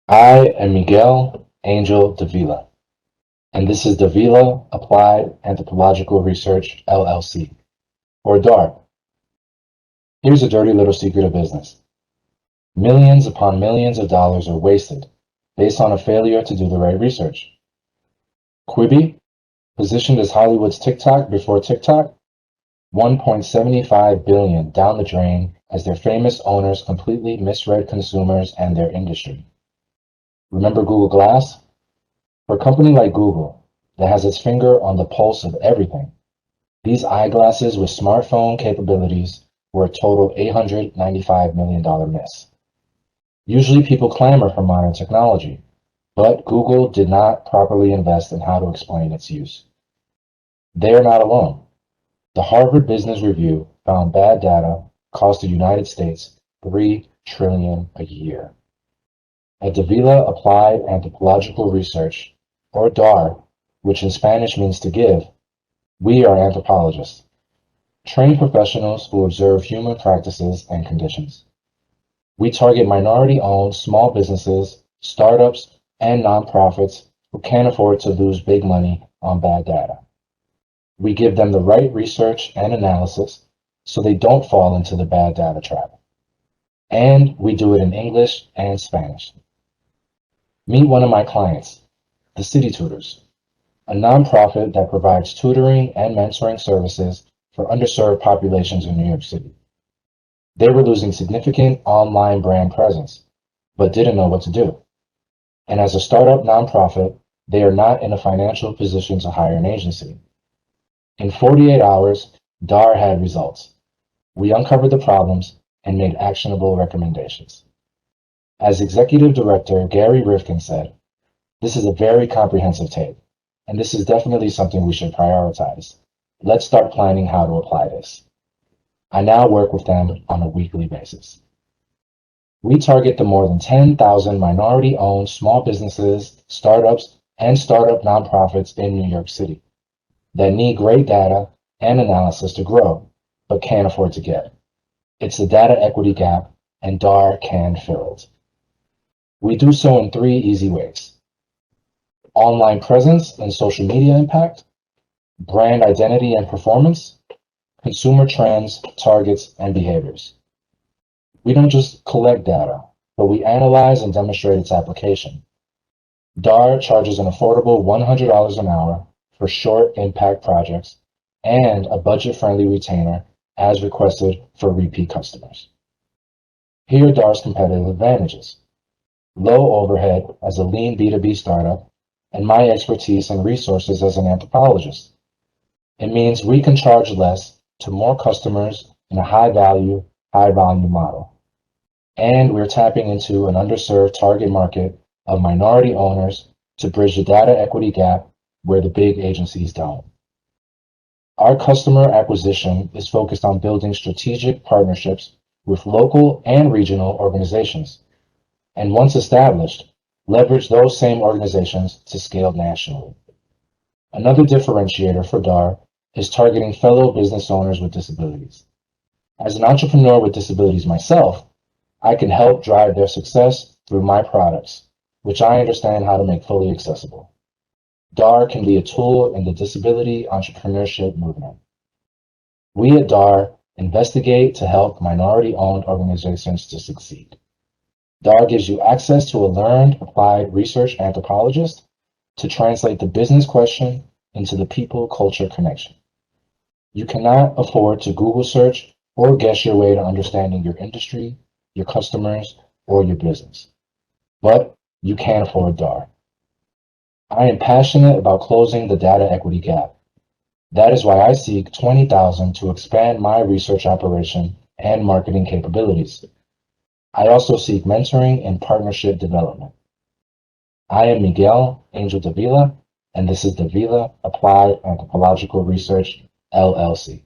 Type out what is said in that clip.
I am Miguel Angel Davila, and this is Davila Applied Anthropological Research LLC, or DARP. Here's a dirty little secret of business. Millions upon millions of dollars are wasted based on a failure to do the right research. Quibi, positioned as Hollywood's TikTok before TikTok, 1.75 billion down the drain as their famous owners completely misread consumers and their industry. Remember Google Glass? For a company like Google, that has its finger on the pulse of everything, these eyeglasses with smartphone capabilities were a total $895 million miss. Usually people clamor for modern technology, but Google did not properly invest in how to explain its use. They are not alone. The Harvard Business Review found bad data cost the United States $3 trillion a year. At Davila Applied Anthropological Research, or DAR, which in Spanish means to give, we are anthropologists, trained professionals who observe human practices and conditions. We target minority-owned small businesses, startups, and nonprofits who can't afford to lose big money on bad data. We give them the right research and analysis so they don't fall into the bad data trap. And we do it in English and Spanish. Meet one of my clients, the City Tutors, a nonprofit that provides tutoring and mentoring services for underserved populations in New York City. They were losing significant online brand presence, but didn't know what to do. And as a startup nonprofit, they are not in a financial position to hire an agency. In 48 hours, DAR had results. We uncovered the problems and made actionable recommendations. As Executive Director Gary Rifkin said, "This is a very comprehensive tape, and this is definitely something we should prioritize. Let's start planning how to apply this." I now work with them on a weekly basis. We target the more than 10,000 minority-owned small businesses, startups, and startup nonprofits in New York City that need great data and analysis to grow, but can't afford to get. It's the data equity gap, and DAR can fill it. We do so in 3 easy ways: online presence and social media impact, brand identity and performance, consumer trends, targets, and behaviors. We don't just collect data, but we analyze and demonstrate its application. DAR charges an affordable $100 an hour for short impact projects and a budget-friendly retainer as requested for repeat customers. Here are DAR's competitive advantages: low overhead as a lean B2B startup, and my expertise and resources as an anthropologist. It means we can charge less to more customers in a high-value, high-volume model. And we're tapping into an underserved target market of minority owners to bridge the data equity gap where the big agencies don't. Our customer acquisition is focused on building strategic partnerships with local and regional organizations, and once established, leverage those same organizations to scale nationally. Another differentiator for DAR is targeting fellow business owners with disabilities. As an entrepreneur with disabilities myself, I can help drive their success through my products, which I understand how to make fully accessible. DAR can be a tool in the disability entrepreneurship movement. We at DAR investigate to help minority-owned organizations to succeed. DAR gives you access to a learned, applied research anthropologist to translate the business question into the people-culture connection. You cannot afford to Google search or guess your way to understanding your industry, your customers, or your business. But you can afford DAR. I am passionate about closing the data equity gap. That is why I seek 20,000 to expand my research operation and marketing capabilities. I also seek mentoring and partnership development. I am Miguel Angel Davila, and this is Davila Applied Anthropological Research, LLC.